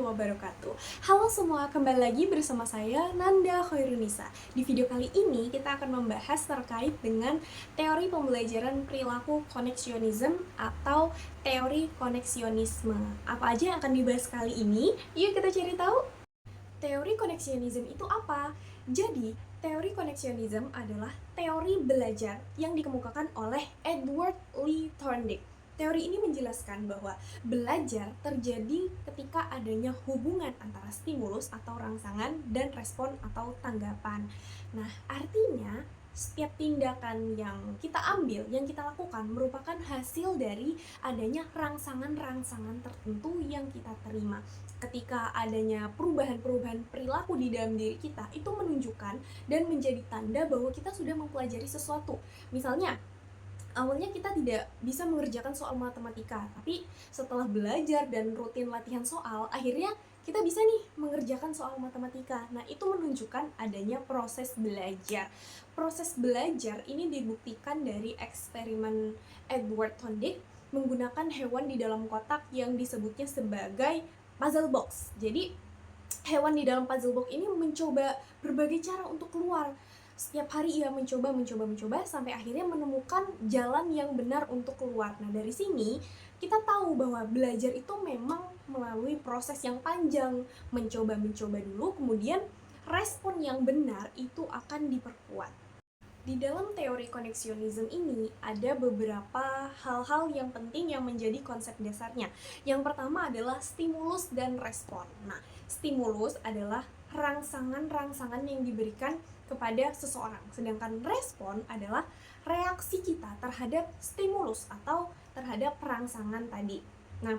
warahmatullahi wabarakatuh. Halo semua, kembali lagi bersama saya Nanda Khairunisa. Di video kali ini kita akan membahas terkait dengan teori pembelajaran perilaku koneksionisme atau teori koneksionisme. Apa aja yang akan dibahas kali ini? Yuk kita cari tahu. Teori koneksionisme itu apa? Jadi, teori koneksionisme adalah teori belajar yang dikemukakan oleh Edward Lee Thorndike. Teori ini menjelaskan bahwa belajar terjadi ketika adanya hubungan antara stimulus atau rangsangan dan respon atau tanggapan. Nah, artinya setiap tindakan yang kita ambil, yang kita lakukan merupakan hasil dari adanya rangsangan-rangsangan tertentu yang kita terima. Ketika adanya perubahan-perubahan perilaku di dalam diri kita, itu menunjukkan dan menjadi tanda bahwa kita sudah mempelajari sesuatu. Misalnya, awalnya kita tidak bisa mengerjakan soal matematika, tapi setelah belajar dan rutin latihan soal, akhirnya kita bisa nih mengerjakan soal matematika. Nah, itu menunjukkan adanya proses belajar. Proses belajar ini dibuktikan dari eksperimen Edward Thorndike menggunakan hewan di dalam kotak yang disebutnya sebagai puzzle box. Jadi, hewan di dalam puzzle box ini mencoba berbagai cara untuk keluar. Setiap hari ia mencoba sampai akhirnya menemukan jalan yang benar untuk keluar. Nah, dari sini kita tahu bahwa belajar itu memang melalui proses yang panjang, mencoba dulu, kemudian respon yang benar itu akan diperkuat. Di dalam teori koneksionisme ini ada beberapa hal-hal yang penting yang menjadi konsep dasarnya. Yang pertama adalah stimulus dan respon. Nah, stimulus adalah rangsangan-rangsangan yang diberikan kepada seseorang, sedangkan respon adalah reaksi kita terhadap stimulus atau terhadap rangsangan tadi. Nah,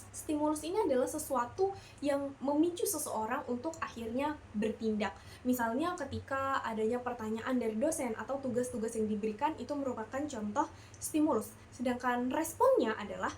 stimulus ini adalah sesuatu yang memicu seseorang untuk akhirnya bertindak. Misalnya ketika adanya pertanyaan dari dosen atau tugas-tugas yang diberikan, itu merupakan contoh stimulus. Sedangkan responnya adalah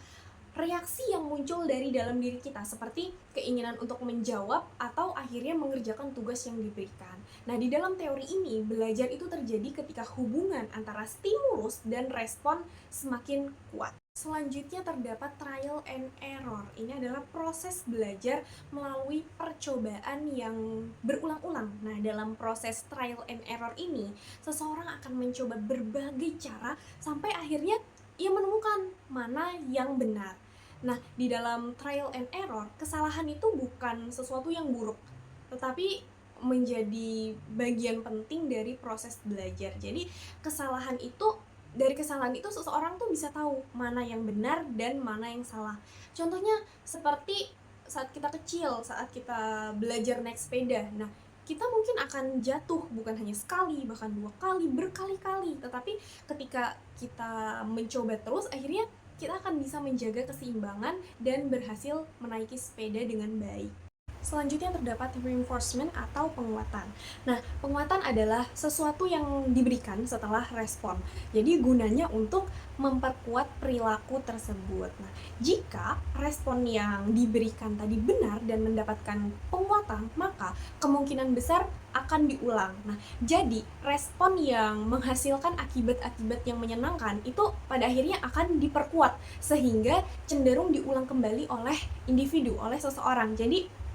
reaksi yang muncul dari dalam diri kita, seperti keinginan untuk menjawab atau akhirnya mengerjakan tugas yang diberikan. Nah, di dalam teori ini, belajar itu terjadi ketika hubungan antara stimulus dan respon semakin kuat. Selanjutnya terdapat trial and error. Ini adalah proses belajar melalui percobaan yang berulang-ulang. Nah, dalam proses trial and error ini, seseorang akan mencoba berbagai cara sampai akhirnya ia menemukan mana yang benar. Nah, di dalam trial and error, kesalahan itu bukan sesuatu yang buruk, tetapi menjadi bagian penting dari proses belajar. Jadi, dari kesalahan itu seseorang tuh bisa tahu mana yang benar dan mana yang salah. Contohnya seperti saat kita kecil, saat kita belajar naik sepeda. Nah, kita mungkin akan jatuh bukan hanya sekali, bahkan 2 kali, berkali-kali. Tetapi ketika kita mencoba terus, akhirnya kita akan bisa menjaga keseimbangan dan berhasil menaiki sepeda dengan baik. Selanjutnya terdapat reinforcement atau penguatan. Nah, penguatan adalah sesuatu yang diberikan setelah respon. Jadi gunanya untuk memperkuat perilaku tersebut. Nah, jika respon yang diberikan tadi benar dan mendapatkan penguatan, maka kemungkinan besar akan diulang. Nah, jadi respon yang menghasilkan akibat-akibat yang menyenangkan itu pada akhirnya akan diperkuat sehingga cenderung diulang kembali oleh individu, oleh seseorang. Jadi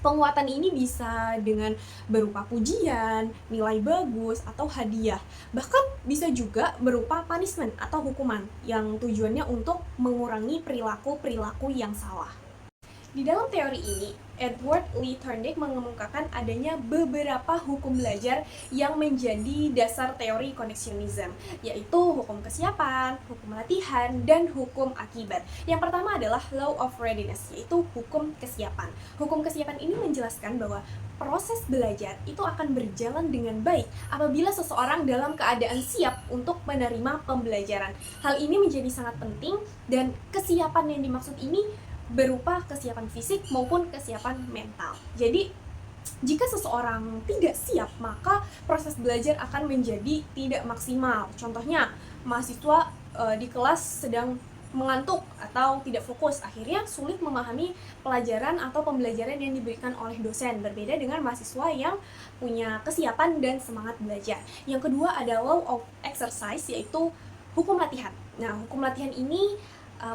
penguatan ini bisa dengan berupa pujian, nilai bagus, atau hadiah. Bahkan bisa juga berupa punishment atau hukuman yang tujuannya untuk mengurangi perilaku-perilaku yang salah. Di dalam teori ini, Edward Lee Thorndike mengemukakan adanya beberapa hukum belajar yang menjadi dasar teori koneksionisme, yaitu hukum kesiapan, hukum latihan, dan hukum akibat. Yang pertama adalah law of readiness, yaitu hukum kesiapan. Hukum kesiapan ini menjelaskan bahwa proses belajar itu akan berjalan dengan baik apabila seseorang dalam keadaan siap untuk menerima pembelajaran. Hal ini menjadi sangat penting dan kesiapan yang dimaksud ini berupa kesiapan fisik maupun kesiapan mental. Jadi, jika seseorang tidak siap, maka proses belajar akan menjadi tidak maksimal. Contohnya, mahasiswa di kelas sedang mengantuk atau tidak fokus, akhirnya sulit memahami pelajaran atau pembelajaran yang diberikan oleh dosen, berbeda dengan mahasiswa yang punya kesiapan dan semangat belajar. Yang kedua ada law of exercise, yaitu hukum latihan. Nah, hukum latihan ini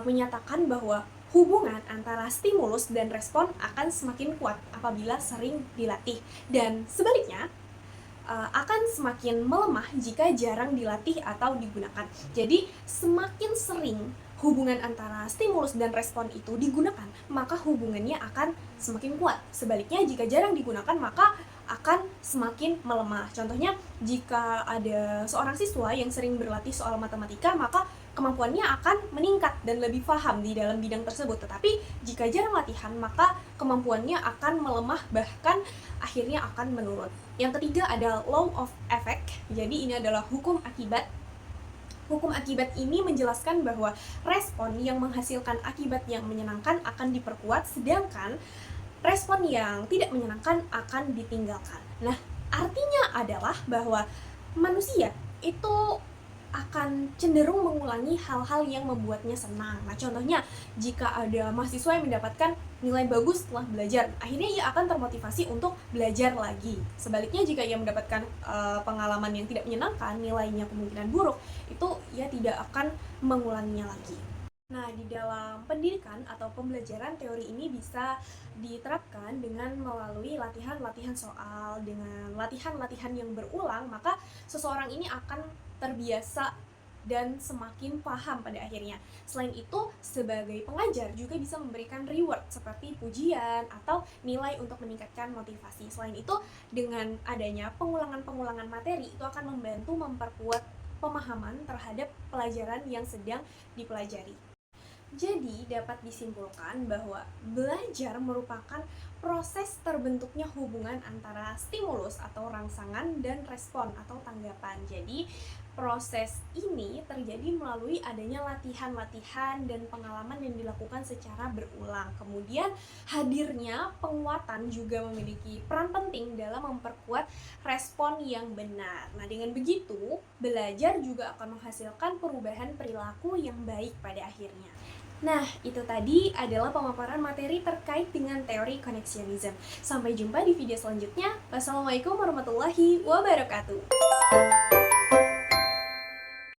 menyatakan bahwa hubungan antara stimulus dan respon akan semakin kuat apabila sering dilatih, dan sebaliknya akan semakin melemah jika jarang dilatih atau digunakan. Jadi, semakin sering hubungan antara stimulus dan respon itu digunakan, maka hubungannya akan semakin kuat. Sebaliknya, jika jarang digunakan, maka akan semakin melemah. Contohnya, jika ada seorang siswa yang sering berlatih soal matematika, maka kemampuannya akan meningkat dan lebih paham di dalam bidang tersebut. Tetapi jika jarang latihan, maka kemampuannya akan melemah, bahkan akhirnya akan menurun. Yang ketiga ada law of effect. Jadi ini adalah hukum akibat. Hukum akibat ini menjelaskan bahwa respon yang menghasilkan akibat yang menyenangkan akan diperkuat, sedangkan respon yang tidak menyenangkan akan ditinggalkan. Nah, artinya adalah bahwa manusia itu akan cenderung mengulangi hal-hal yang membuatnya senang. Nah, contohnya jika ada mahasiswa yang mendapatkan nilai bagus setelah belajar, akhirnya ia akan termotivasi untuk belajar lagi. Sebaliknya, jika ia mendapatkan pengalaman yang tidak menyenangkan, nilainya kemungkinan buruk, itu ia tidak akan mengulanginya lagi. Nah, di dalam pendidikan atau pembelajaran, teori ini bisa diterapkan dengan melalui latihan-latihan soal, dengan latihan-latihan yang berulang, maka seseorang ini akan terbiasa dan semakin paham pada akhirnya. Selain itu, sebagai pengajar juga bisa memberikan reward seperti pujian atau nilai untuk meningkatkan motivasi. Selain itu, dengan adanya pengulangan-pengulangan materi, itu akan membantu memperkuat pemahaman terhadap pelajaran yang sedang dipelajari. Jadi, dapat disimpulkan bahwa belajar merupakan proses terbentuknya hubungan antara stimulus atau rangsangan dan respon atau tanggapan. Jadi, proses ini terjadi melalui adanya latihan-latihan dan pengalaman yang dilakukan secara berulang. Kemudian, hadirnya penguatan juga memiliki peran penting dalam memperkuat respon yang benar. Nah, dengan begitu, belajar juga akan menghasilkan perubahan perilaku yang baik pada akhirnya. Nah, itu tadi adalah pemaparan materi terkait dengan teori connectionism. Sampai jumpa di video selanjutnya. Wassalamualaikum warahmatullahi wabarakatuh.